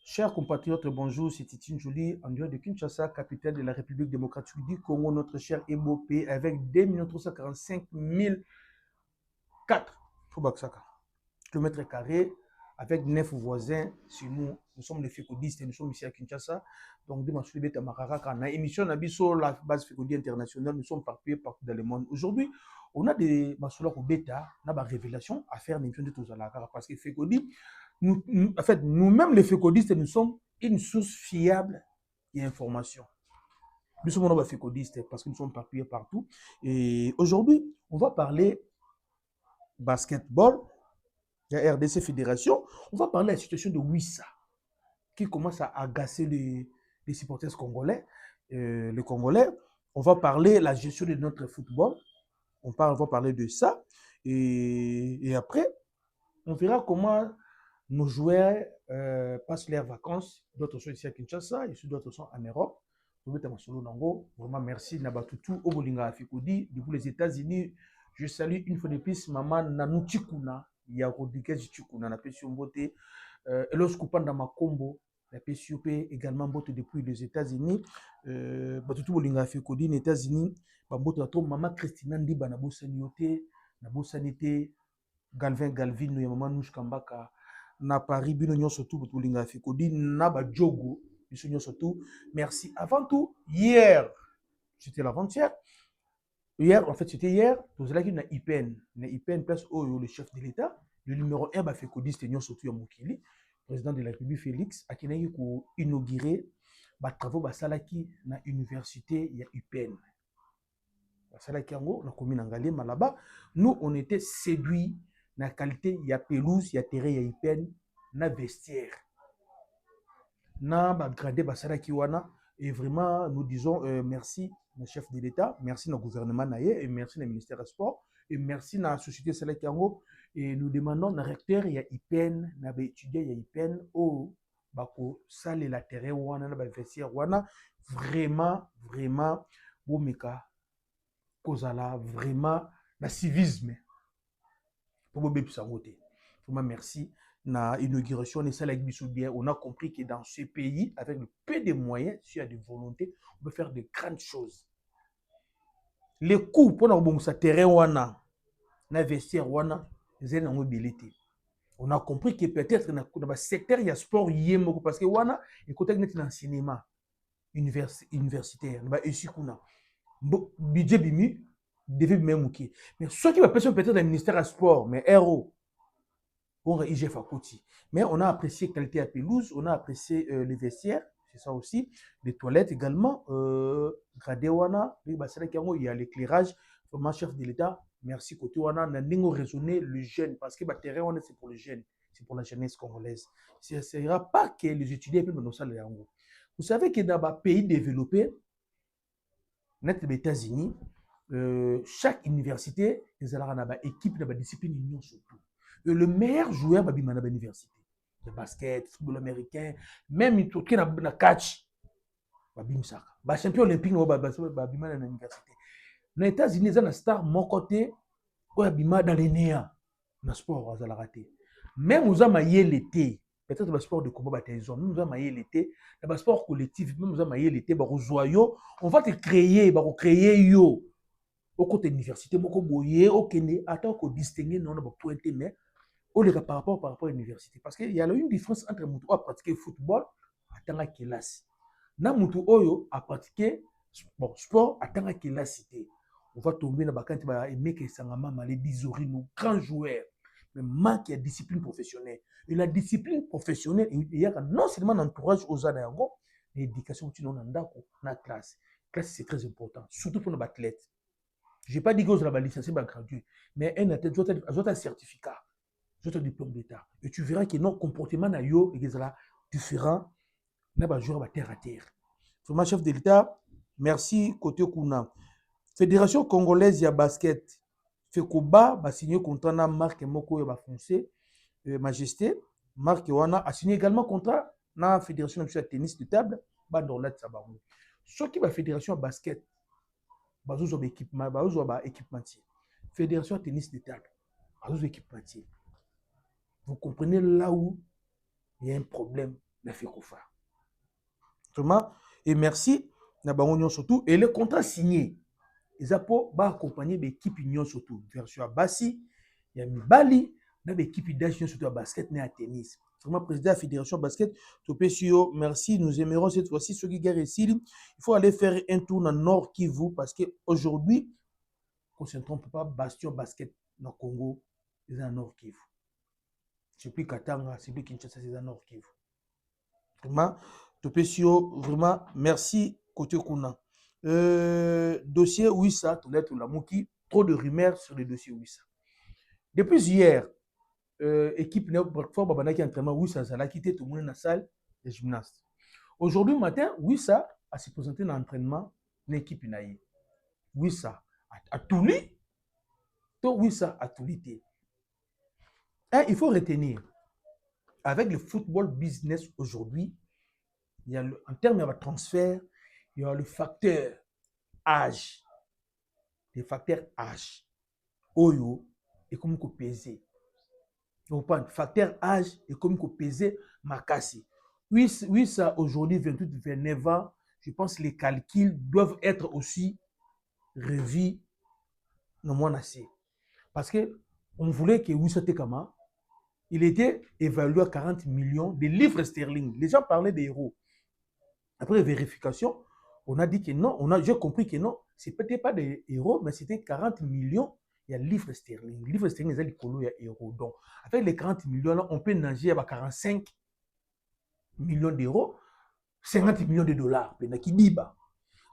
Chers compatriotes, bonjour, c'est Titine Jolie, en direct de Kinshasa, capitale de la République démocratique du Congo, notre cher Ebopé, avec 2 345 004 km carrés, avec 9 voisins. Chez nous, nous sommes les fécodistes et nous sommes ici à Kinshasa. Donc, de Masoulibé Tamarara, quand on a émission Nabiso, la base fécodie internationale, nous sommes partout dans le monde. Aujourd'hui, on a des Masoula Beta, on a des révélations à faire l'émission de tous à la parce que fécodie, en fait, nous-mêmes les fécodistes, nous sommes une source fiable d'informations. Nous sommes des fécodistes parce que nous sommes partout. Et aujourd'hui, on va parler basketball. Il y a RDC Fédération. On va parler de la situation de Wissa qui commence à agacer les supporters congolais. Les Congolais. On va parler de la gestion de notre football. On va parler de ça. Et après, on verra comment nos joueurs passent leurs vacances. D'autres sont ici à Kinshasa, et d'autres sont en Europe. Vraiment, merci Nabatutu, Obolinga Afikodi, depuis les États-Unis. Je salue une fois de plus Maman Nanou Chikuna, Yarodike Chikuna, na Pession Bote, Elos Kupanda Makombo, la PSUP également Bote depuis les États-Unis. Batutu Bolinga Afikodi, les États-Unis. Bambote Atom, Maman Christina Ndiba, Nabosaniote, Nabosanité, Galvin, Maman Nouch Kambaka. Na Paris, bino nyonso tout botulinga fikodi na ba jogo biso nyonso tout. Merci. Avant tout, hier, c'était l'avant-hier. Hier, en fait, c'était hier. Vous avez na IPN, place où le chef de l'État, le numéro 1 ba fikodiste nyonso tout ya mokili, président de la République Félix, akinaki ko inaugurer ba travaux ba salaki na université ya IPN. Ba salaki yango na commune Ngalema là-bas. Nous on était séduits na qualité ya pelouse ya terrain ya IPN na vestiaire na ba gradé basala kiwana et vraiment nous disons merci au chef de l'État, merci au gouvernement naie et merci au ministère des Sports et merci à la société Salakiango et nous demandons na recteur ya IPN na ba étudiant ya IPN au bako salle la terrain wana na ba vestiaire wana vraiment bomeka kozala vraiment na civisme. Vraiment merci. Na inauguration de ça bien, on a compris que dans ce pays, avec le peu de moyens, s'il y a de volonté, on peut faire de grandes choses. Les coûts pour nous terrain wana, na vestiaire wana, on a compris que peut-être dans le secteur il y a sport yemoko parce que wana écoutez dans le cinéma universitaire, ba esikuna. Budget bimi devait même qui. Mais ceux qui va passer peut-être dans le ministère des Sports, mais RO, on a IGF à côté. Mais on a apprécié la qualité à pelouse, on a apprécié les vestiaires, c'est ça aussi, les toilettes également, Gradewana, il y a l'éclairage, vraiment chef de l'État, merci côté wana, on a raisonné le jeune, parce que le terrain c'est pour les jeunes, c'est pour la jeunesse congolaise. Ce ne sera pas que les étudiants peuvent nous saler en haut. Vous savez que dans les pays développés, net les États-Unis, chaque université, ils ont une équipe, une discipline surtout. Et le meilleur joueur, c'est l'université. Le basket, le football américain, même il y a un catch. Le champion olympique, c'est l'université. Les États-Unis, ils ont une star, mon côté, dans l'ENEA, dans le sport, ils ont raté. Même nous avons l'été, peut-être dans le sport de combat, nous avons l'été, dans le sport collectif, même nous avons l'été, on va te créer, yo. Au côté de l'université, moko boye, au Kenya, attends qu'on distingue, non, on va pointer, mais au lieu par rapport à l'université. Parce qu'il y a une différence entre Moutou à pratiquer le football, à tant qu'il a. Na Moutou Oyo à pratiquer sport, à tant qu'il a cité. On va tomber dans le cas de Meke Sangama, les Bizori, nos grands joueurs, mais manque de discipline professionnelle. Et la discipline professionnelle, il y a non seulement l'entourage aux Anayango, mais l'éducation qui est dans la classe. La classe, c'est très important, surtout pour nos athlètes. Je n'ai pas dit que vous avez licencié, gradué, mais un athlète doit avoir un certificat, doit avoir un diplôme d'État. Et tu verras que notre comportement est différent, n'a pas joué à terre à terre. Vraiment, chef de l'État, merci côté Kuna. Fédération congolaise de basket, Fekoba a signé contrat na marque Moko et Foncé, Majesté, marque Wana a signé également contrat na fédération de tennis de table, Bandorlat Sabarou. Ce qui va fédération basket, bazo équipementier. Fédération tennis de table, bazo équipementier. Vous comprenez là où il y a un problème na FECOFA. Vraiment, et merci na bango surtout et le contrat signé. Ils ont accompagné l'équipe union surtout version à Bassi, il y a Mibali, dans l'équipe d'Union surtout à basket et à tennis. Vraiment président de la fédération basket, Topé Sio, merci, nous aimerons cette fois-ci ceux qui gagnent ici. Il faut aller faire un tour dans le Nord Kivu parce qu'aujourd'hui, qu'on ne se trompe pas, Bastion basket dans le Congo, c'est dans le Nord Kivu. C'est plus Katanga, c'est plus Kinshasa, c'est dans le Nord Kivu. Vraiment, Topé Sio, vraiment, merci, côté Kuna. Dossier Wissa, trop de rumeurs sur le dossier Wissa. Depuis hier, équipe Néo-Brakfort, Babanaki entraînement, Wissa a quitté tout le monde dans la salle des gymnastes. Aujourd'hui matin, Wissa a se présenté dans l'entraînement de l'équipe Naïe. Wissa a tout lu, tout Wissa a tout lu. Il faut retenir, avec le football business aujourd'hui, il y a en termes de transfert, il y a le facteur âge. Les facteurs âge. Oyo, et comme qu'on pesait. Donc, pas facteur âge et comme qu'on pesait, makasi. Oui, ça, aujourd'hui, 28, 29 ans, je pense que les calculs doivent être aussi revus dans mon assez. Parce qu'on voulait que Wissa Tekama, il était évalué à 40 millions de livres sterling. Les gens parlaient des héros. Après vérification, on a dit que non, j'ai compris que non, ce n'était pas des euros, mais c'était 40 millions, il y a livres sterling. Livres sterling, il y a les colos, il y a euros. Donc, avec les 40 millions, là, on peut nager à 45 millions d'euros, 50 millions de dollars.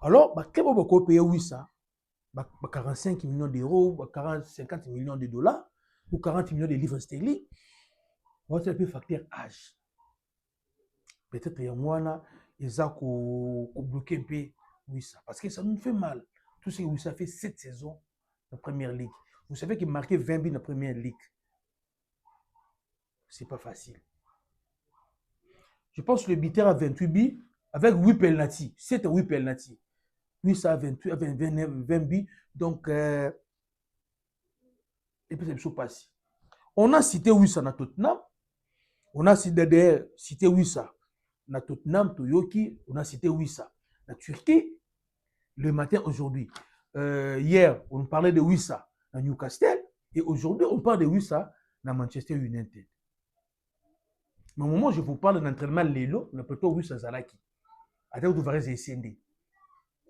Alors, quand on peut payer 800, 45 millions d'euros, 50 millions de dollars, ou 40 millions de livres sterling, on va faire facteur âge. Peut-être qu'il y a moins, ils ont bloqué un peu Wissa. Parce que ça nous fait mal. Tout ce que Wissa fait 7 saisons dans la première ligue. Vous savez qu'il marquait 20 buts dans la première ligue. C'est pas facile. Je pense que le buteur a 28 buts avec 8 penalty. 7 ou 8 penalty. Wissa a 20 buts. Donc, et puis c'est passé. On a cité Wissa dans Tottenham. On a cité Wissa na Tottenham, Toyoki, on a cité Wissa. La Turquie, le matin aujourd'hui. Hier, on parlait de Wissa à Newcastle. Et aujourd'hui, on parle de Wissa à Manchester United. Mais au moment où je vous parle d'entraînement Lelo, on a plutôt Wissa Zalaki. À terre de Varese et SND.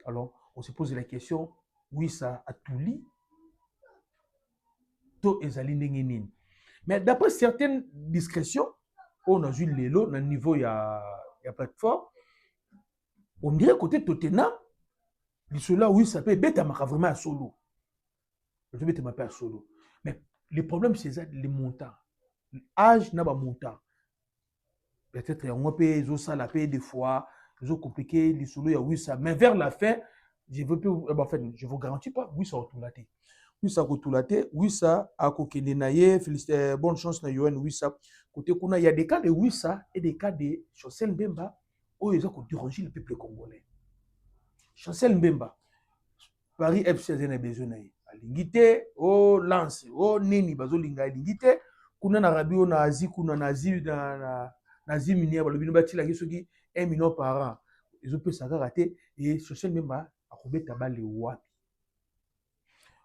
Alors, on se pose la question, Wissa a tout lu. To ezali nengenin. Mais d'après certaines discrétions, on a vu Lelo, dans le niveau, il y a plateforme. On dirait côté Tottenham, cela, oui, ça peut être vraiment à solo. Ça peut être à solo. Mais le problème, c'est les montants. L'âge n'a pas montant. Peut-être on peut ça payer des fois, c'est compliqué, les solo, il y a oui, ça. Mais vers la fin, je ne vous garantis pas, oui, ça va tout later. Oui, ça va tout later. Oui, ça a coquillé naïe. Félicitations, bonne chance na Yohan, oui, ça. Côté Kuna, il y a des cas de Wissa et des cas de Chancel Mbemba où ils ont dérangé le peuple congolais. Chancel Mbemba, Paris FC a besoin de Lingite, oh Lance, oh Nini, Bazo Linga, Lingite, Kuna na Rabi, na Asie, Kuna na Asie, na Asie minière, le binobati la qui 1 million par an. Ils ont pu s'en rater et Chancel Mbemba a coupé tabal les wapi.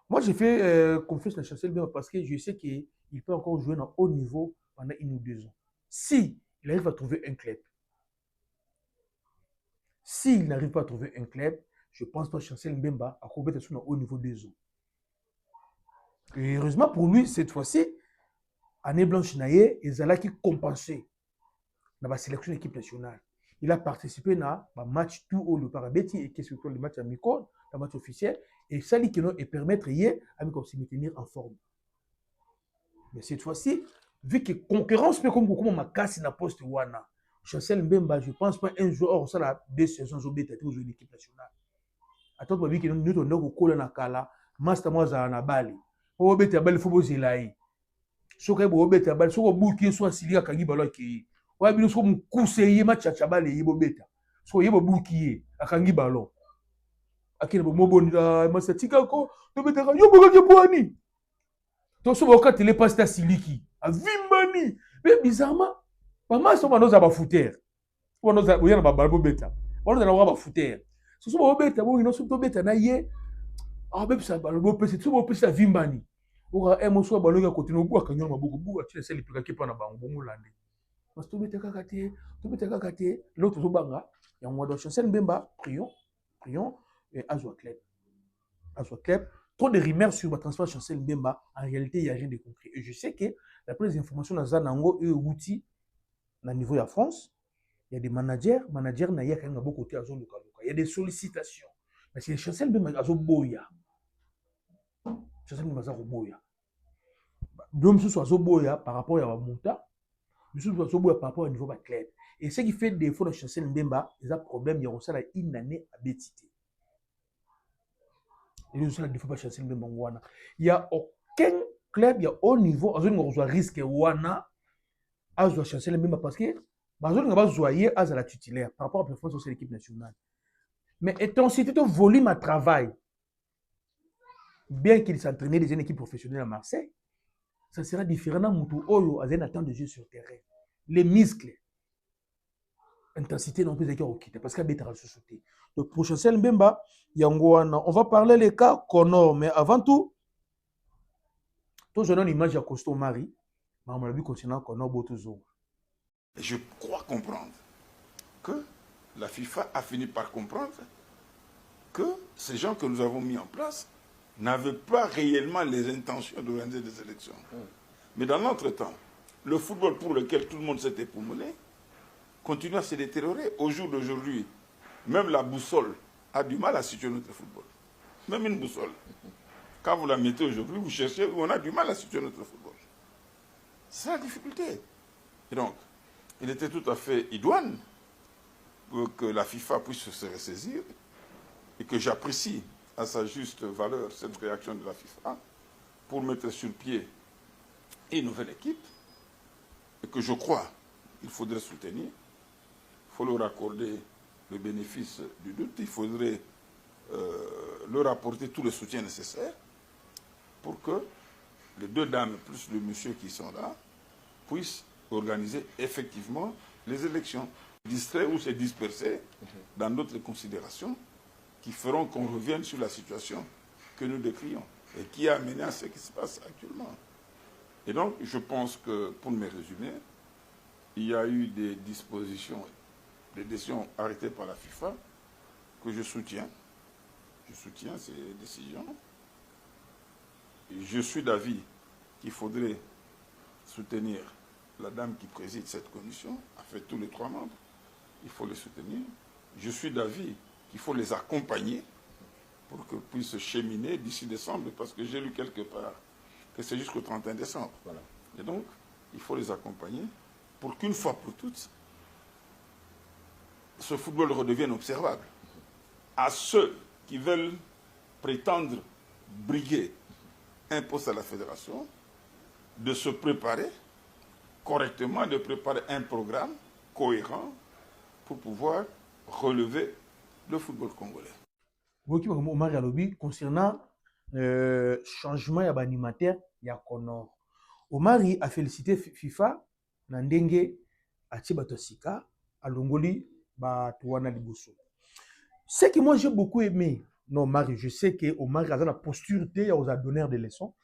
Moi, j'ai fait confiance à Chancel Mbemba parce que je sais qu'il peut encore jouer dans haut niveau pendant 1 ou 2 ans. Si il arrive à trouver un club, s'il n'arrive pas à trouver un club, je ne pense pas que Chancel Mbemba a combattu sur un haut niveau 2 ans. Et heureusement pour lui, cette fois-ci, année blanche naïe, il a qui compensé dans la sélection de l'équipe nationale. Il a participé à un match tout haut le Parabeti et qui est surtout le match amical, le match officiel, et ça lui permettre à se maintenir en forme. Mais cette fois-ci, vu que la concurrence peut comme beaucoup ma casse na poste wana, Chancel Mbemba, je ne pense pas un jour, ça a 2 saisons au BTT aux l'équipe nationale. Attends, tu vois que nous sommes au Kola na Kala, Master Moza na Bali. Au BTT Bali, il faut que là. Ce que vous BTT Bali, ce que vous qui soit Silia Kagi Balo qui. Ouais, mais nous sommes conseillers match à Chabali et Bobeta. Ce que vous bouki à Kangi Balo. Akina Moboni, Master Tikako, tu BTT Yoboka Boani. Tu sais, quand il est passé à Siliki, à Vimbani. Mais bizarrement, maman, ils sont à foutre. On a un balbo bêta. On a un footer. Ce sont des bêta, bon, ils sont bêta, naïe. Ah, même ça, balbo peut c'est tout, peut ça vimbani. Ou un mot soit baloga côté no bois, quand on a beaucoup de bois, tu sais, les plus qui pendant bango landé. Parce que tout bêta kakate, l'autre zobanga, il y a un mois de chancel Mbemba, prions, et Azwa Club. Trop de rumeurs sur le transfert de Chancel Mbemba, en réalité, il n'y a rien de concret. Et je sais que, d'après les informations dans Zanango et Outi, au niveau de la France, il y a des managers, il y a beaucoup de zone locale. Il y a des sollicitations. Mais c'est Chancel Mbemba qui a boya. Chancel Mbemba qui a boya. Deux soit boya par rapport à la monta, deux soit boya par rapport au niveau de la club. Et ce qui fait défaut de Chancel Mbemba, il y a un problème, il y a aussi une année à bêtité. Il n'y a aucun club, il y a haut niveau, à un risque wana à chancer le même parce que on va jouer à la titulaire par rapport à la performance de l'équipe nationale. Mais étant cité ton volume à travail, bien qu'il s'entraînait dans une équipe professionnelle à Marseille, ça sera différent dans Moutou Oyo à un temps de jeu sur terrain. Les muscles, intensité non plus quitter parce qu'il y a des sociétés. Donc pour Chancel Mbemba, on va parler les cas Connor, mais avant tout, je donne une image à Costo Mari, mais on m'a dit concernant Connor Botozo. Je crois comprendre que la FIFA a fini par comprendre que ces gens que nous avons mis en place n'avaient pas réellement les intentions d'organiser des élections. Mais dans l'entretemps, le football pour lequel tout le monde s'est époumoné continue à se détériorer. Au jour d'aujourd'hui, même la boussole a du mal à situer notre football. Même une boussole. Quand vous la mettez aujourd'hui, vous cherchez, on a du mal à situer notre football. C'est la difficulté. Et donc, il était tout à fait idoine pour que la FIFA puisse se ressaisir et que j'apprécie à sa juste valeur cette réaction de la FIFA pour mettre sur pied une nouvelle équipe et que je crois qu'il faudrait soutenir. Il faut leur accorder le bénéfice du doute. Il faudrait leur apporter tout le soutien nécessaire pour que les deux dames plus le monsieur qui sont là puissent organiser effectivement les élections. Distraire ou se disperser dans d'autres considérations qui feront qu'on revienne sur la situation que nous décrions et qui a amené à ce qui se passe actuellement. Et donc, je pense que, pour me résumer, il y a eu des dispositions, des décisions arrêtées par la FIFA que je soutiens. Je soutiens ces décisions. Et je suis d'avis qu'il faudrait soutenir la dame qui préside cette commission, a fait tous les 3 membres. Il faut les soutenir. Je suis d'avis qu'il faut les accompagner pour qu'ils puissent cheminer d'ici décembre, parce que j'ai lu quelque part que c'est jusqu'au 31 décembre. Voilà. Et donc, il faut les accompagner pour qu'une fois pour toutes, ce football redevienne observable. À ceux qui veulent prétendre briguer un poste à la fédération, de se préparer correctement, de préparer un programme cohérent pour pouvoir relever le football congolais. Omar Yalobi, concernant changement de l'animateur, il y a Connor. Omar a félicité FIFA, Nandenge, Atibatosika, Alongoli, Batuana Liboso. Ce que moi j'ai beaucoup aimé, non, Omar, je sais que Omar a la posture aux donneurs de leçons,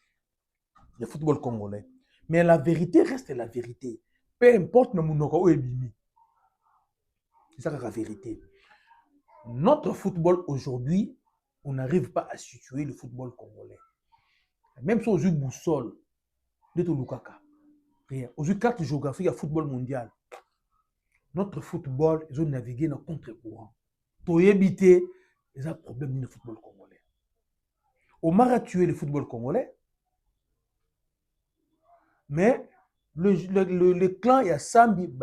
le football congolais. Mais la vérité reste la vérité. Peu importe où est bimi. C'est ça la vérité. Notre football aujourd'hui, on n'arrive pas à situer le football congolais. Même si on joue boussole, de Lukaka, rien. On joue carte géographique à football mondial. Notre football, ils ont navigué dans contre-courant. Pour éviter les problèmes du football congolais. Omar a tué le football congolais. Mais le clan Yassambi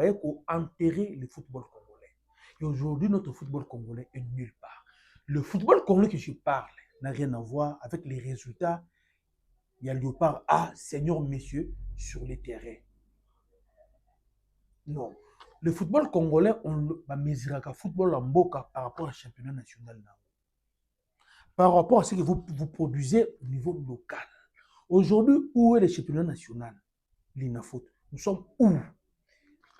a enterré le football congolais. Et aujourd'hui, notre football congolais est nulle part. Le football congolais que je parle n'a rien à voir avec les résultats. Il y a Léopard A, Seigneur, messieurs, sur les terrains. Non. Le football congolais, on va mesurer le football en boca par rapport au championnat national. Par rapport à ce que vous produisez au niveau local. Aujourd'hui, où est le championnat national? Nous sommes où?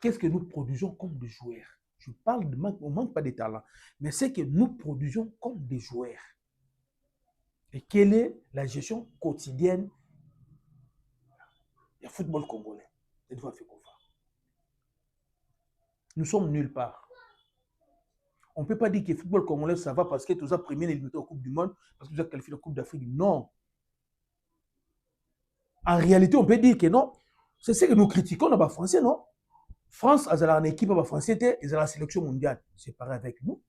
Qu'est-ce que nous produisons comme de joueurs? Je parle de manque, on ne manque pas de talent. Mais c'est que nous produisons comme des joueurs. Et quelle est la gestion quotidienne du football congolais? Nous sommes nulle part. On ne peut pas dire que le football congolais, ça va parce que tu as premier éliminateur en Coupe du Monde, parce que tu as qualifié la Coupe d'Afrique. Non. En réalité, on peut dire que non. C'est ce que nous critiquons dans les Français, non? France a une équipe française et la sélection mondiale. C'est pareil avec nous.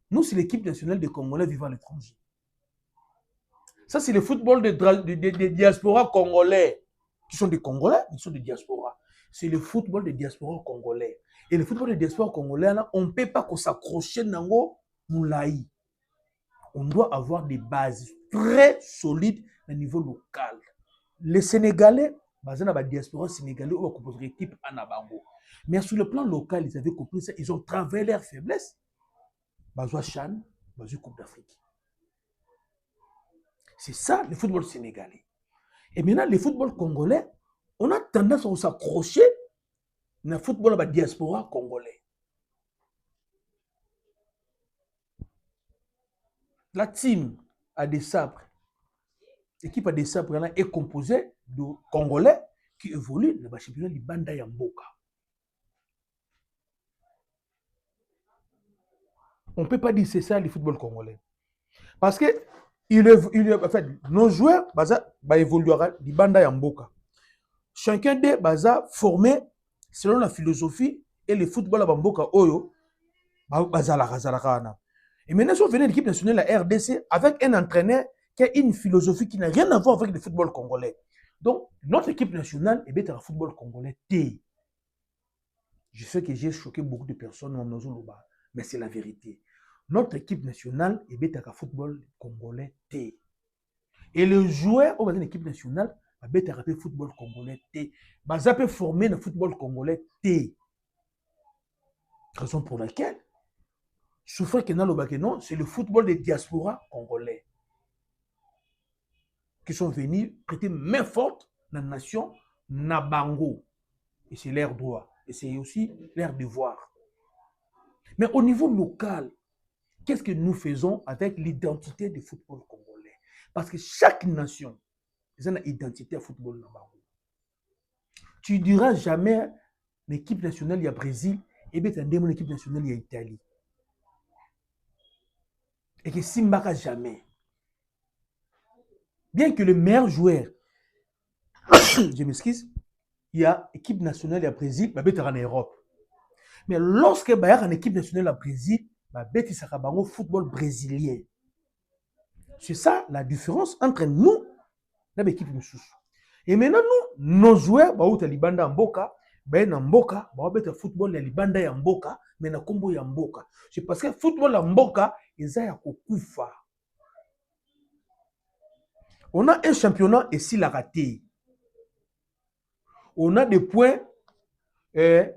Nous, c'est l'équipe nationale des Congolais vivant à l'étranger. Ça, c'est le football des diasporas congolais. Qui sont des Congolais, ils sont des diasporas. C'est le football des diasporas congolais. Et le football des diasporas congolais, là, on ne peut pas s'accrocher dans le moulaï. On doit avoir des bases très solides au niveau local. Les Sénégalais, la diaspora sénégalaise, on va composer l'équipe à Nabango. Mais sur le plan local, ils avaient compris ça. Ils ont travaillé leurs faiblesses. Bazoua Chan, Bazoua Coupe d'Afrique. C'est ça le football sénégalais. Et maintenant, le football congolais, on a tendance à s'accrocher dans le football de la diaspora congolais. La team a des sabres. L'équipe a des sabres est composée de Congolais qui évoluent dans le championnat du Banda Yamboka. On ne peut pas dire que c'est ça le football congolais. Parce que en fait, nos joueurs évolueront du Banda Yamboka. Chacun d'eux est formé selon la philosophie et le football à Bamboka Oyo. Et maintenant, si on venait à l'équipe nationale, la RDC, avec un entraîneur qui a une philosophie qui n'a rien à voir avec le football congolais. Donc, notre équipe nationale est bête à football congolais. Je sais que j'ai choqué beaucoup de personnes dans nos zones, mais c'est la vérité. Notre équipe nationale est bête à football congolais. Et les joueurs dans l'équipe nationale est bête à football congolais. Ils sont formés dans le football congolais. Raison pour laquelle souffrir que non, c'est le football des diasporas congolais qui sont venus prêter main forte dans la nation Nabango. Et c'est leur droit. Et c'est aussi leur devoir. Mais au niveau local, qu'est-ce que nous faisons avec l'identité du football congolais? Parce que chaque nation a une identité à football Nabango. Tu ne diras jamais l'équipe nationale, il y a Brésil, et bien tu as une équipe nationale, il y a Italie. Et que Simbaka jamais. Bien que le meilleur joueur, je m'excuse, il y a équipe nationale, il y a Brésil, il y a en Europe. Mais lorsque il y a une équipe nationale à Brésil, il y a un football brésilien. C'est ça la différence entre nous et l'équipe de Soussou. Et maintenant, nous, nos joueurs, ils ont Libanda Mboka, Mboka, ils ont football Libanda Mboka, mais na kombo ya Mboka. C'est parce que football Mboka, ils ont Kokufa. On a un championnat ici la raté. On a des points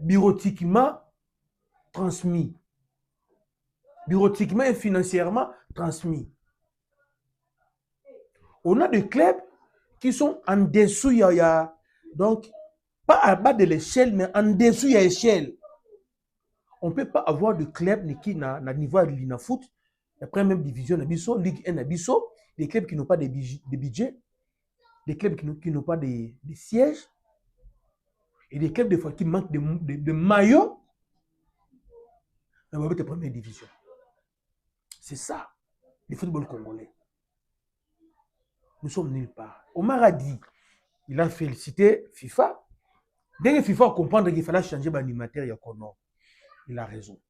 bureautiquement transmis. Bureautiquement et financièrement transmis. On a des clubs qui sont en dessous, donc, pas à bas de l'échelle, mais en dessous, il y a l'échelle. On ne peut pas avoir de club qui n'a niveau de l'INAFOOT, la première division, Ligue 1, des clubs qui n'ont pas de budget, des clubs qui n'ont pas de sièges, et des clubs des fois qui manquent de maillots, dans la première division. C'est ça, le football congolais. Nous sommes nulle part. Omar a dit, il a félicité FIFA. Dès que FIFA comprendre qu'il fallait changer l'animateur, il a raison.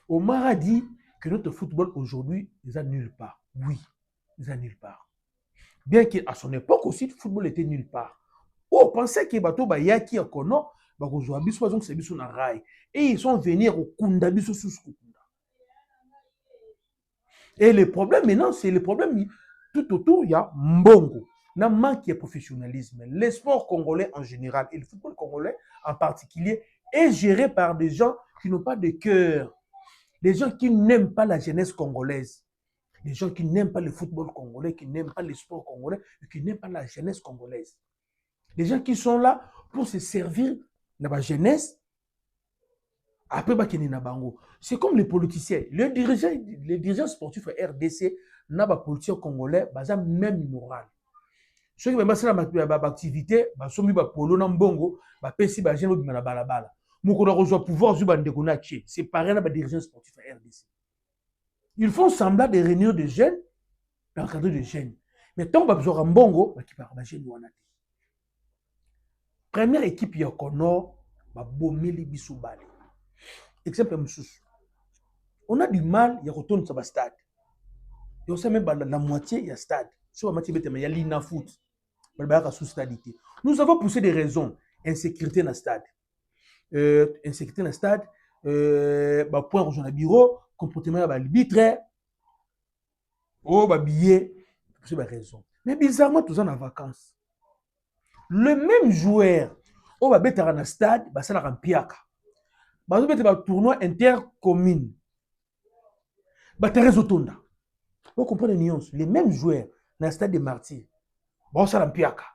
Omar a dit que notre football aujourd'hui, il est nulle part. Oui, il est nulle part. Bien qu'à son époque aussi, le football était nulle part. On pensait que bateau yaki a kono, et ils sont venus au Kunda biso sous Kunda. Et le problème maintenant, c'est le problème tout autour, il y a Mbongo. Il y a un manque de professionnalisme. Les sports congolais en général et le football congolais en particulier est géré par des gens qui n'ont pas de cœur. Des gens qui n'aiment pas la jeunesse congolaise. Des gens qui n'aiment pas le football congolais, qui n'aiment pas le sport congolais, qui n'aiment pas la jeunesse congolaise. Des gens qui sont là pour se servir de la jeunesse Après, c'est comme les politiciens. Les dirigeants sportifs RDC, n'a pas politiciens congolais, ils ont même moral. Ceux qui ont une activité, ils ont polo na mbongo, ils pesi ba jeune na balabala. Moko reçoit pouvoir zu bande konachi. C'est pareil na ba dirigeants sportifs RDC. Ils font semblant de réunir des jeunes dans le cadre de jeunes. Mais tant que besoin mbongo, ba ki par ba jeune wana. Première équipe ya kono ba bomeli biso bale. Exemple moussous. On a du mal à retourner sur le stade. Et on sait même la moitié, il y a stade. Sur la moitié, il y a l'INA foot. Nous avons poussé des raisons. Insécurité dans le stade. Insécurité dans le stade. Point rouge dans le bureau. Comportement de l'arbitre. Billet. C'est des raisons. Mais bizarrement, tous en vacances. Le même joueur, on va mettre dans le stade, ça va piaka. On va mettre un tournoi intercommune. Vous comprenez les nuances. Les mêmes joueurs dans le stade de Martyrs. Bon, ça va piaka.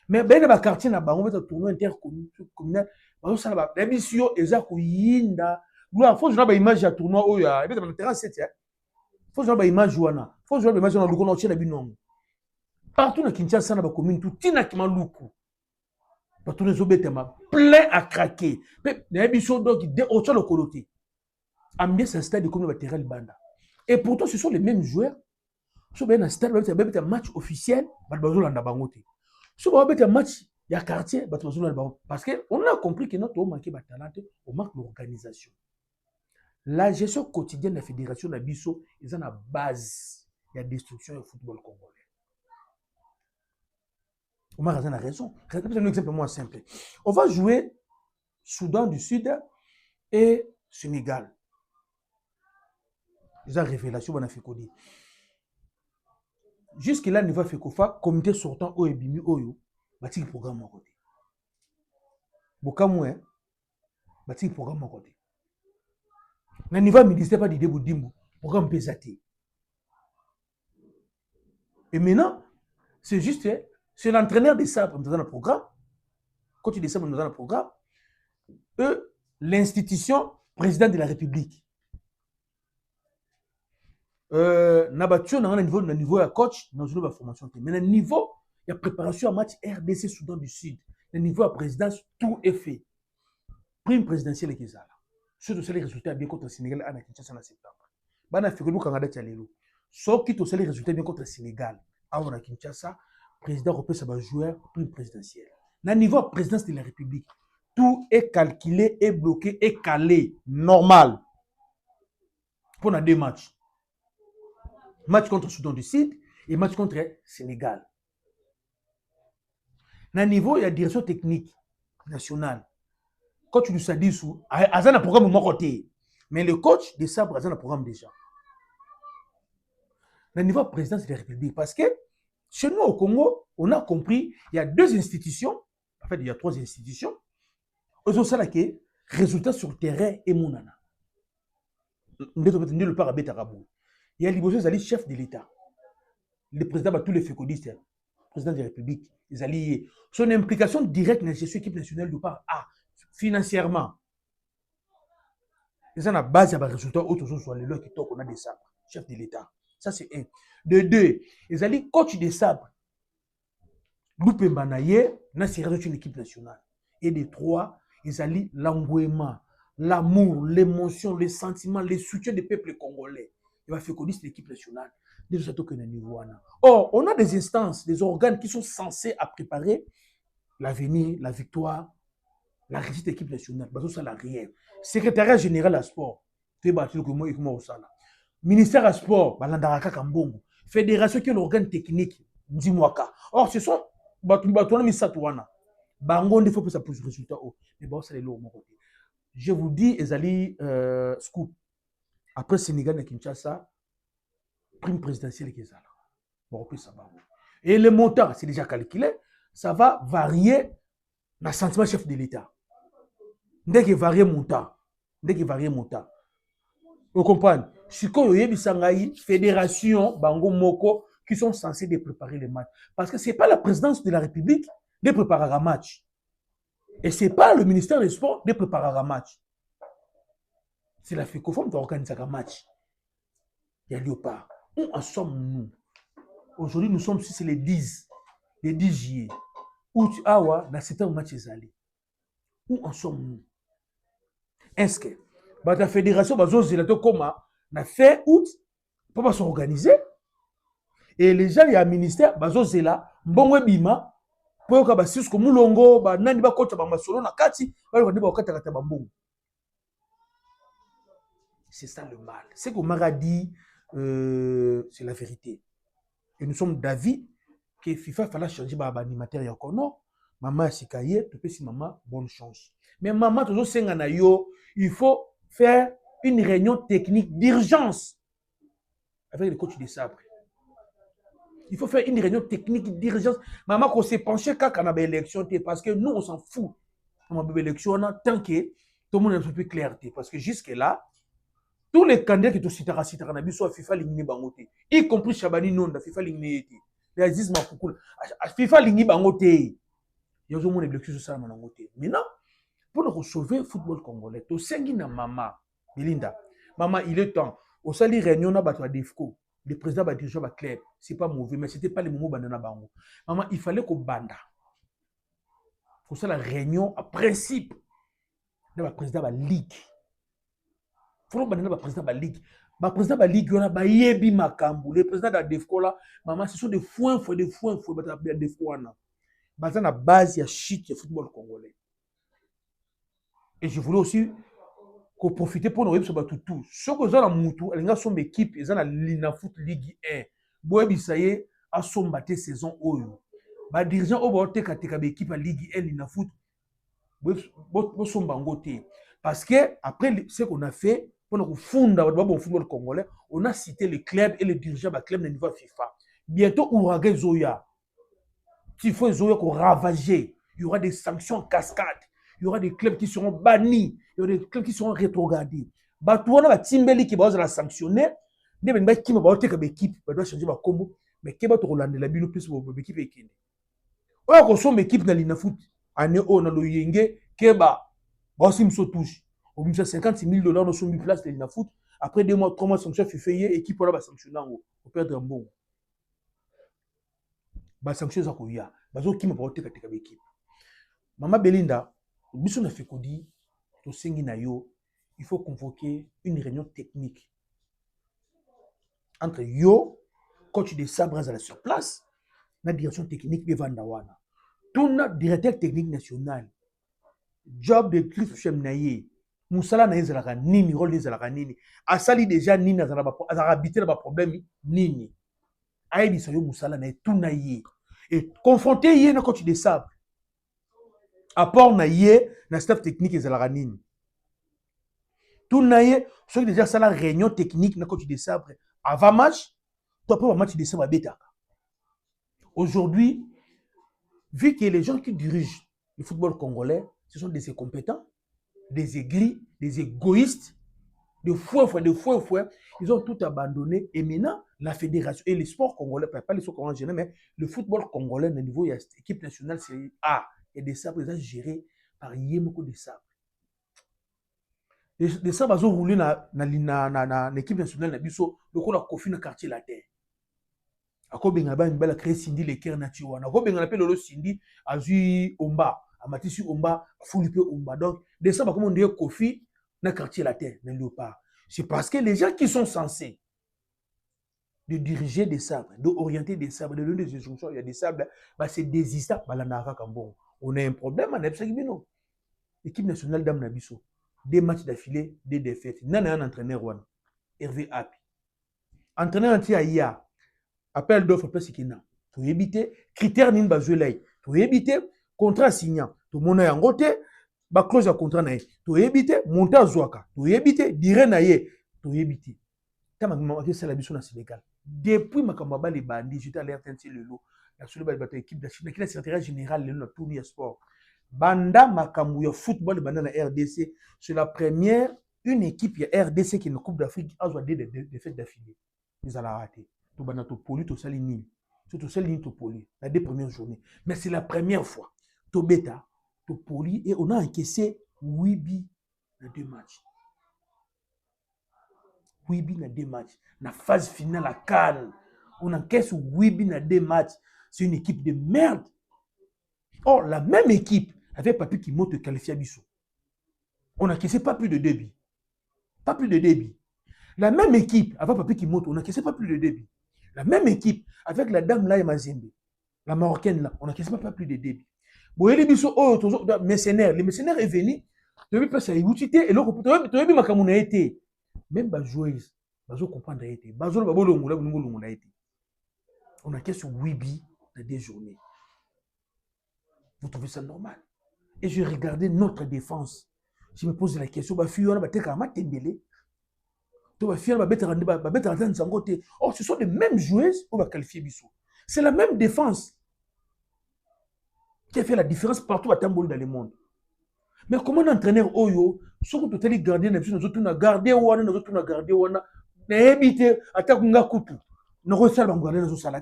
Mais ben dans le quartier, on va mettre un tournoi intercommunal. Bon, ça va. L'émission est à Kouyinda. Il faut que je une image de tournoi. Il faut que je une image de Jouana. Il faut que je une image de Jouana. Partout dans Kinshasa, dans la commune, tout est partout les obétements, plein à craquer. Mais l'émission donc au sol au coloté. Ambiance un stade comme le terrain banda. Et pourtant, ce sont les mêmes joueurs. Si vous avez un stade, vous avez un match officiel, vous avez un match, il y a un quartier, parce qu'on a compris que notre homme manque de talent, on manque l'organisation. La gestion quotidienne de la fédération de Bisso, ils ont la base de la destruction du football congolais. On a raison. Je vais un exemple moins simple. On va jouer Soudan du Sud et Sénégal. Ils ont révélation, on a fait quoi. Jusque-là, il va faire quoi? Comité sortant au Ebimi Oyo, bâti le programme à côté. Bokamoué, bâti le programme à côté. Le niveau ministère pas d'idée Boudimbo, programme pesaté. Et maintenant, c'est juste, c'est l'entraîneur des sabres dans le programme. Quand tu dis ça dans le programme, eux, l'institution président de la République. Nabatio dans le niveau de coach dans une formation. Mais le niveau, il y a préparation à match RDC Soudan du Sud. Le niveau de présidence, tout est fait. Prime présidentielle qui est là. Surtout les résultats bien contre le Sénégal en Kinshasa en septembre. Bana fait que nous Canada Tchalelo. Sauf qui tous les résultats bien contre le Sénégal en Kinshasa, président européen ça va jouer prime présidentielle. Le niveau de présidence de la République, tout est calculé, est bloqué, est calé, normal. Pour les deux matchs. Match contre Soudan du Sud et match contre Sénégal. Dans le niveau, il y a direction technique nationale. Coach du Sadissou, il y a un programme de mon côté. Mais le coach de Sabre, il y a un programme déjà. Dans le niveau de présidence de la République, parce que chez nous au Congo, on a compris, il y a deux institutions, en fait, il y a trois institutions. Ils ont ça là qui résultat sur le terrain et mon nana. Le parabé Tarabou. Il y a Liboso Zali, chef de l'État. Le président de tous les fécodistes, président de la République, ils alliés. Son implication directe dans la gestion de l'équipe nationale de part A, financièrement. Ils ont la base à résultat autre chose sur les lois qui toquent, on a des sabres, chef de l'État. Ça, c'est un. De deux, ils alliés coach des sabres. Loupé Mbanaye, n'a pas une équipe nationale. Et de trois, ils alliés l'engouement, l'amour, l'émotion, les sentiments, les soutiens des peuples congolais. Il va faire connaître l'équipe nationale. Or, on a des instances, des organes qui sont censés à préparer l'avenir, la victoire, la réussite de l'équipe nationale. Ça, la rien. Secrétariat général à sport, ministère à sport, Balandaraka Kambongo, fédération qui est l'organe technique, Ndimwaka. Or, ce sont Bango, il faut que ça pose résultat. Mais bon, ça les lourds. Je vous dis, Ezali, scoop. Après Sénégal et Kinshasa, prime présidentielle qui est là. Bon, ça va. Et le montant, c'est déjà calculé, ça va varier dans le sentiment chef de l'État. Dès qu'il varie montant. Vous comprenez? Si vous avez une fédération, Bango Moko, qui sont censés de préparer les matchs. Parce que ce n'est pas la présidence de la République de préparer un match. Et ce n'est pas le ministère des Sports de préparer un match. C'est la FECOFOM qui organise un match. Il y a Léopard. Où en sommes-nous? Aujourd'hui, nous sommes sur les 10 juillet. Où tu as, dans certains matchs, allés. Où en sommes-nous? Est-ce que la fédération, a fait août, pour pas s'organiser? Et les gens, il y a un ministère, là, bon bima, pour que basis comme Moulongo, nani ba coach ba masolo na kati, ba kata bambou. C'est ça le mal. C'est qu'on m'a dit, c'est la vérité. Et nous sommes d'avis que FIFA fallait changer ba animateur ya kono. Maman Sikaye, tu peux si maman, bonne chance. Mais maman, toujours sengana yo, il faut faire une réunion technique d'urgence avec le coach des sabres. Il faut faire une réunion technique d'urgence. Maman, qu'on s'est penché quand on a l'élection, parce que nous, on s'en fout. On a l'élection tant que tout le monde a un peu plus clarté. Parce que jusque-là, tous les candidats qui sont cités à la FIFA Lingni Bangote, y compris Chabani Nonda, FIFA Lingni, les Aziz Mafoukoul, FIFA Lingni Bangote, il y a une élection sur ça. Maintenant, pour nous sauver le football congolais, tu sais que maman, Belinda, maman, il est temps. Au sali réunion, on a battu à DEFCO. Le président va diriger le club. Ce n'est pas mauvais, mais ce n'était pas le moment de bango. Maman, il fallait qu'on banda. Pour ça, la réunion, à principe, le président de la ligue. Il faut que le président de la ligue. Le président de la ligue, il y a Yebi Makambu. Le président de la DEFCO, là, maman, ce sont des foins, des foins, des DEFCO. C'est la base, il y a shit, il y a football congolais. Et je voulais aussi qu'on profite pour nous sur tout. Ce que vous avez Moutou, les gars sont équipe, ils ont la Linafoot Ligue 1. Boebi ça y est, à son batté saison oyo. Ba dirigeant au bord teka équipe à Ligue 1 Linafoot. Bo son bangoté. Parce que après ce qu'on a fait pour nous fonder le football congolais, on a cité les clubs et les dirigeants de club de niveau FIFA. Bientôt Ouragé Zoya. S'il faut Zoya qu'on ravager, il y aura des sanctions en cascade. Il y aura des clubs qui seront bannis, il y aura des clubs qui seront rétrogradés. Batouana va Timbeli qui va la sanctionner, des ben qui va voter comme équipe, va doit changer ma combo, mais qui va te relander la bino plus pour l'équipe équipe. Oya ko som équipe na Linafoot, année on a le yenge keba, ba aussi me touche. Au minimum $56,000 dans son place de Linafoot. Après 2 mois, 3 mois sanction fait équipe on va sanctionner en haut, on perdre un bon. Ba sanction za ko ya, ba zo qui me voter comme équipe. Maman Belinda Biso na Fekodi, to sengi na yo, il faut convoquer une réunion technique entre yo, coach de sabres à la surplace, la direction technique de Vandawana. Tout notre directeur technique national, job de Cliff Chemnaye, Moussala na ezalaka nini, rôle ezalaka nini, asali déjà nini azala habité na ba problème nini. Aïdi sa yo Moussala na tout na ye. Et confronter ye na coach de sabres. Apport na ye na staff technique ezalaka nini. Tout na ye, ceux qui déjà ça la réunion technique na coach de sabre avant match, toi après match de sabre bêta. Aujourd'hui, vu que les gens qui dirigent le football congolais, ce sont des incompétents, des aigris, des égoïstes, des fouets, ils ont tout abandonné et maintenant la fédération et les sports congolais, pas les sports congolais, mais le football congolais au niveau, il y a l'équipe nationale, c'est A. Et des sabres gérés par Yemoko des sabres. Les sabres ont roulé dans l'équipe nationale de Bisso, le coup de Kofi dans le quartier la terre. A quoi bien a créé Cindy les Kers Nature. A quoi bien appelé Lolo Cindy, Azu Omba, Amatissu Omba, Foulipe Omba. Donc, des sabres comme on dit Kofi dans le quartier la terre, dans le léopard. C'est parce que les gens qui sont censés de diriger des sabres, d'orienter des sabres, de donner des instructions, il y a des sabres, bah, c'est désistant, bah, on a un problème en Epsagibino. L'équipe nationale d'Am Nabiso, 2 matchs d'affilée, 2 défaites. Il y a un entraîneur, Hervé Api. Entraîneur anti-Aïa, appel d'offre, place qui n'a. Tu éviter, critères nin bazulay. Tu éviter, contrat signant. Tu monnaie en côté, ba clause à contrat naï. Tu éviter, monter à Zouaka. Tu éviter, dire naïe. Tu éviter. Tu as dit c'est la mission dans le Sénégal. Depuis ma campagne, les bandits, j'étais à l'RTNC le lot. La seule équipe de Chine, qui est le secrétaire général de la tournée sport. Banda Makamouya football, banda la RDC, c'est la première, une équipe, il y a RDC qui est une Coupe d'Afrique, a joué des fêtes d'affilée. Ils ont raté. Tout banda to poli, to salini. Tout salini, to poli. La 2 premières journées. Mais c'est la première fois. To bêta, to poli, et on a encaissé 8 billes dans 2 matchs. Wibi na 2 matchs. La phase finale à Cannes. On encaisse Wibi na 2 matchs. C'est une équipe de merde. Or, la même équipe avait Papi qui monte qualifié à Bissou. On n'encaissait pas plus de 2 buts. Pas plus de 2 buts. La même équipe avec Papi qui monte, on n'encaissait pas plus de 2 buts. La même équipe avec la dame là et Mazembe, la marocaine là, on n'encaissait pas plus de 2 buts. Bon, les Bissou, oh, mercenaires. Les mercenaires est venu. Tu as vu, ça a été. Et l'autre, tu as vu, ma camouna a été. Même les joueuses, ils comprennent a été. On encaisse 8 buts dans 2 journées. Vous trouvez ça normal? Et je regardais notre défense. Je me pose la question, oh, ce sont les mêmes joueuses qui vont qualifier Bissou. C'est la même défense qui a fait la différence partout à Tambol dans le monde. Mais comment un entraîneur Oyo, surtout tout les gardiens, nous avons gardé Wana, nous avons gardé Wana, nous avons évité attaque Ngakutu. Nous avons salé Bangalé, nous avons salé.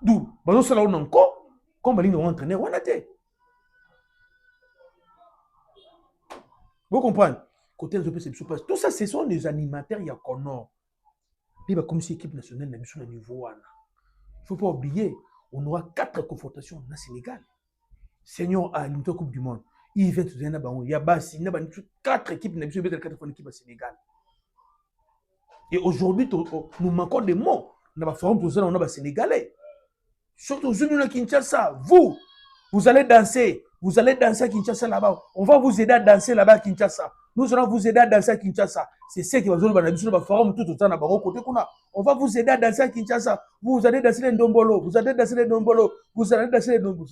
D'où, nous avons salé encore, comme nous avons entraîné Wana. Vous comprenez? Côté tout ça, ce sont les animateurs, il y a Connor. Il y a comme si l'équipe nationale n'a pas niveau. Il ne faut pas oublier, on aura 4 confrontations au Sénégal. Senior à l'Unité Coupe du Monde. Il y a 4 équipes qui n'ont pas 4 équipes au Sénégal. Et aujourd'hui, nous manquons des mots. Nous avons formé pour ça, on a Sénégalais. Surtout aujourd'hui, à Kinshasa, vous allez danser. Vous allez danser à Kinshasa là-bas. On va vous aider à danser là-bas à Kinshasa. Nous allons vous aider à danser à Kinshasa. C'est ce qui va vous aider à faire tout le temps. On va vous aider à danser à Kinshasa. Vous allez danser les ndombolo. Vous allez danser les ndombolo. Vous allez danser les ndombolo.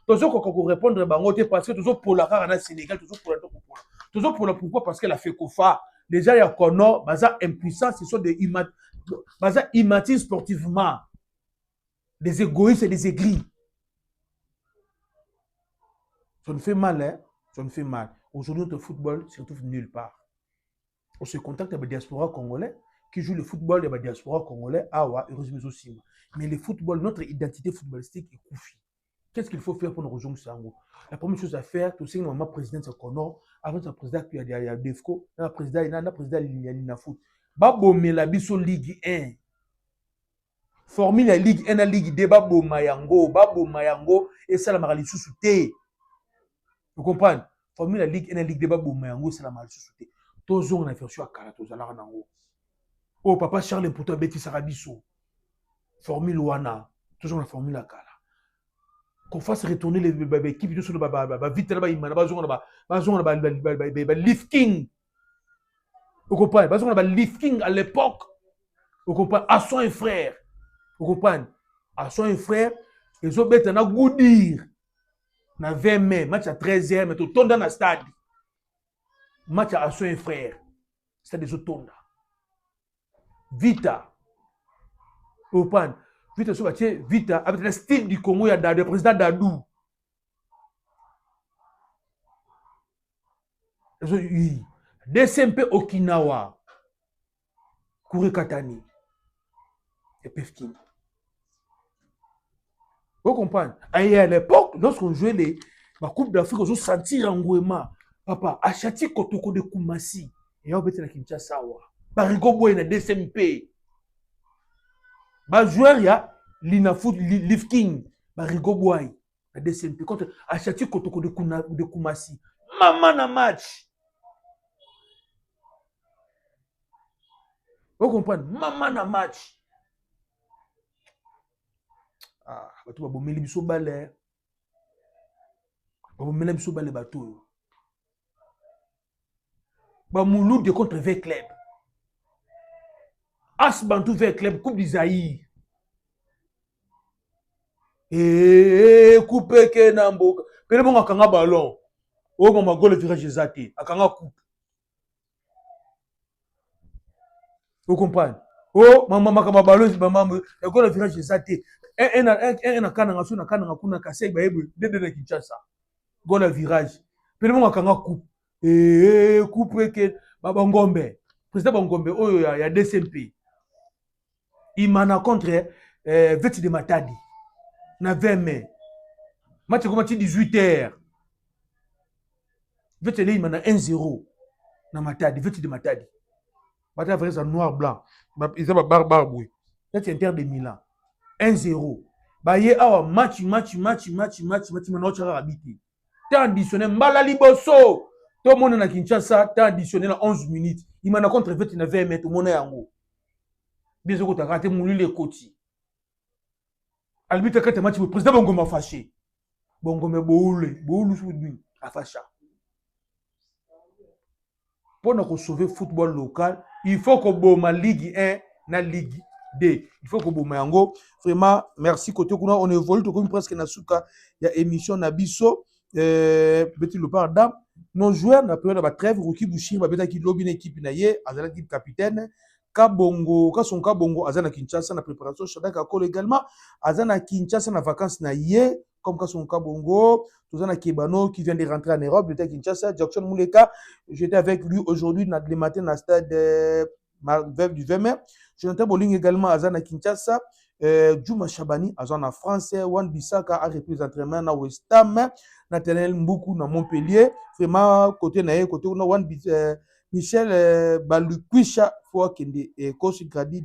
Toujours qu'on répondre parce que toujours pour la rare en Sénégal, toujours pour la pourquoi? Parce que la FECOFA, déjà il y a Connor, baza impuissant, ce sont des immatines sportivement. Des égoïstes et des aigris. Ça nous fait mal, hein? Ça nous fait mal. Aujourd'hui, notre football se retrouve nulle part. On se contacte avec la diaspora congolais qui joue le football de la diaspora congolais. Ah ouais, heureusement aussi. Mais le football, notre identité footballistique est coufie. Qu'est-ce qu'il faut faire pour nous rejoindre Sango? La première chose à faire, tout ce que notre président c'est Connor, avant de président il y a Defco, le président il y a Lina Foot. Babo Melabiso Ligue 1. Formule la Ligue 1 la Ligue 2, Babo Mayango et ça la marali sous-souté. Vous comprenez? Formule la Ligue 1 la Ligue 2, Babo Mayango c'est la marali sous-souté. Tous on a fait sur Kala, tous ala nango. Oh papa Charles Mputo Betty Sarabiso. Formule Wana, toujours la formule la Kala. Qu'on fasse retourner les équipes sur le vite là-bas, il m'a lifting. Vous comprenez? Parce qu'on a lifting à l'époque. Vous comprenez? À son frère. Vous comprenez? À son frère, ils ont bête à goudir. Na 20 mai, match à 13h, mais tout le temps dans le stade. Match à son frère. C'est des autres. Vita. Vous comprenez? Vita, Vita, avec le style du Congo, il y a le président Dadou. DCMP Okinawa. Kouré Katani. Et Pefkin. Vous comprenez? Et à l'époque, lorsqu'on jouait la Coupe d'Afrique, on sentit l'engouement. Papa, achati Kotoko de Koumassi. Et on bête la Kinshasa. Barigo Boy na DCMP. Ba joueur ya Linafoot Lifking Barigo Boy na DCMP contre Achati Kotoko de Koumassi. Maman na match. Vous comprenez? Maman na match. Ah, bato babomeli biso bale. Babomeli biso bale bato. Ba Mouloud contre V Club. As Bantou V Club Coupe d'Isaïe. Coupe ke namboka. Pele monga kanga ballon. O ngoma gol virage zate. Akanga coupe. Vous comprenez? Oh, maman makama ballon maman gol virage zate. Un kananga suna kananga kuna kasei ba yebe de na Kinshasa. Gol virage. Pele monga kanga coupe. Coupe ke Baba Ngombe. Président Bangombe oyo ya DCMP. Imana contre Veti de Matadi. Na 20 mai. Match comme 18h. Veti le imana 1-0 na Matadi, Veti de Matadi. Bata vrai ça noir blanc. Ils ont barbe boy. C'est Inter de Milan. 1-0. Ba ye awa match maintenant tu habité. Temps additionnel mbala liboso. Tout le monde na Kinshasa temps additionnel à 11 minutes. Il m'a contre 20 mètres mon yango. Bien sûr que tu as raté mon le koti. Albi te match le président Bongo m'a fâché. Bongo me boule sous lui a fâché. Pour nous sauver le football local, il faut que boma Ligue 1 na Ligue 2. Il faut que boma yango. Vraiment, merci côté kuna on évolue comme presque na suka il y a émission na biso petit le pardon. Nos joueurs na période de trêve Ruki Bouchir ba beta ki lobby équipe na ye azala équipe capitaine Kabongo Kasonka Bongo azana Kinshasa na préparation Shadak Akolo également azana Kinshasa na vacances na ye comme Kasonka Bongo Tozana Kebano qui vient de rentrer en Europe de Kinshasa Jackson Mouleka j'étais avec lui aujourd'hui le matin dans le stade du 20 mai Jonathan Boling également azana Kinshasa Djouma Chabani azana France Wan Bissaka a repris l'entraînement na West Ham Nathaniel Mboukou na Montpellier vraiment côté na côté na Wan Michel Balukwisha faut kende coach Gradi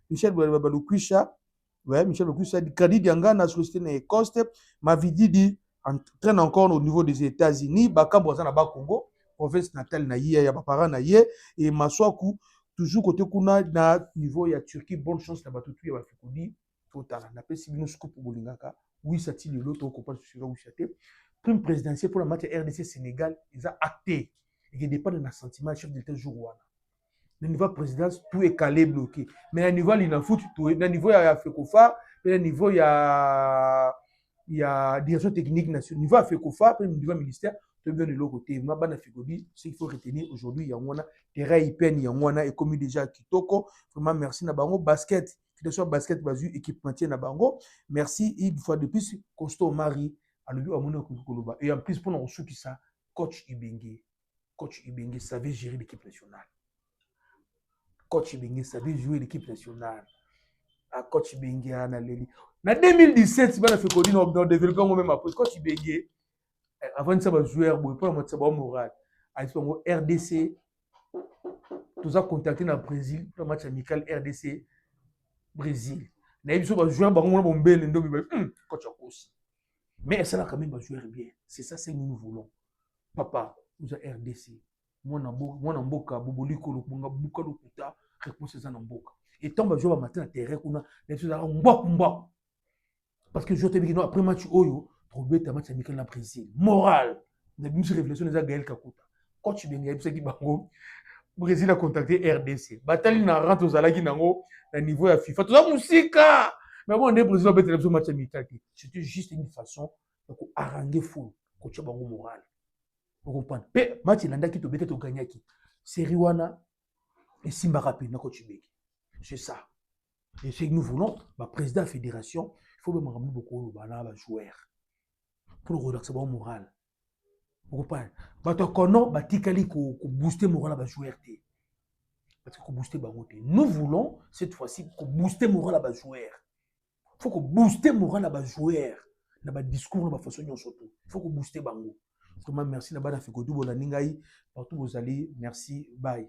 Michel Balukwisha ouais Michel Balukwisha Gradi Dianga na société na Écosse Mavididi entraîne encore au niveau des États-Unis Bakambo za na ba Congo province natale na ye ya ba parents na ye et Maswaku toujours côté kuna na niveau ya Turquie bonne chance na batutu ya bafikodi total na pesi bino scoop bolingaka oui ça tient l'autre comprendre sur où c'était prime présidentielle pour la match RDC Sénégal ils a acté et qui dépend de notre sentiment chef d'État jour le niveau présidence tout est calé bloqué mais le niveau il en fout tout le niveau il y a FECOFA le niveau il y a direction technique nationale niveau à FECOFA le niveau ministère tout bien de l'autre côté ma bana FECODI ce qu'il faut retenir aujourd'hui il y a un terrain hyper il y a un et comme déjà Kitoko vraiment merci na bango basket que ce soit basket basu équipementier na bango merci une fois de plus Costo Mari à lui et en plus pour nous qui ça Coach Ibenge savait gérer l'équipe nationale. Coach Ibenge savait jouer l'équipe nationale. Coach Ibenge en 2017, il a fait qu'on a développé même après. Coach Ibenge, avant de savoir jouer, pour le savoir moral, à RDC, tous a contacté dans le Brésil, le match amical RDC Brésil. Il a eu joueur coach aussi. Mais ça a quand même joué bien. C'est ça que nous voulons. Papa, nous avons RDC. Moi, Namboka, Boboliko, Buka, Lokuta, réponse à Namboka. Et tant que je vais matin à terre, on a des choses à Mbok. Parce que je te dis, après match Oyo, trouver ta match amical dans le Brésil. Moral. Nous avons une révélation de Gaël Kakuta. Coach Benga, il y a Brésil a contacté RDC. Bataille n'a rentré aux Alagi Nango, à niveau de FIFA. Tout ça, musique. Mais bon, on est Brésil, on va être match amical. C'était juste une façon de haranguer fou, coach Bango moral. Vous comprenez? Mais match il a qui te bête au gagnaki. Série wana et Simba rapide na coach Beki. C'est ça. Et c'est que nous voulons, bah président de la fédération, il faut même ramener beaucoup de joueurs pour le relaxer bon moral. Vous comprenez? Bah toi kono bah tikali ko booster moral à joueur té. Parce que ko booster bango té. Nous voulons cette fois-ci ko booster moral à joueur. Faut ko booster moral à joueur. Na ba discours na ba façon yon surtout. Il faut ko booster bango. Vraiment merci na bana fiko du bola ningai partout vous allez merci bye.